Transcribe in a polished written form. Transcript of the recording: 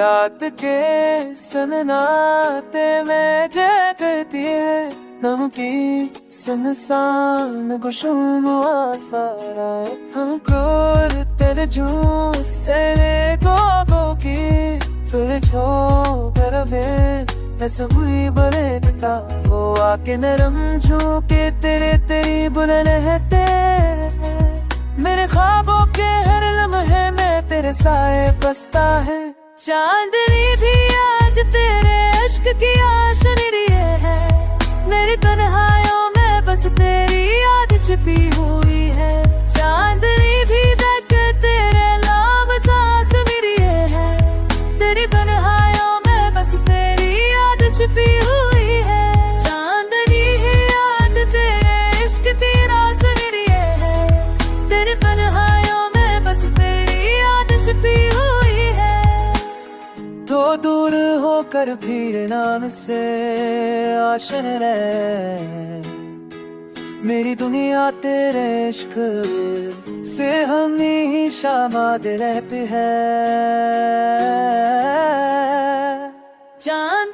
रात के सन्नाटे में जगती है नमकी सुनसान गुशुमात फारा हमको तेरे जूस से गो की फिर छोड़ वे ऐसा हुई बड़े पिता वो आके नरम झोंके तेरी बुने रहते मेरे ख्वाबों के हर लम्हे में तेरे साए बसता है। चांदनी भी आज तेरे इश्क की आशनी लिए है मेरी तन्हाइयों में बस तेरी याद छिपी हुई है। चांदनी भी तक तेरे नाम सांस मेरी है तेरी तन्हाइयों में बस तेरी याद छिपी हुई है। चांदनी ही याद तेरे इश्क की आशनी लिए है तेरी तन्हाइयों में बस तेरी याद छिपी हुई है। तो दूर होकर भी नाम से आशन रहे मेरी दुनिया तेरे इश्क से हमेशा बात रहती है। चांद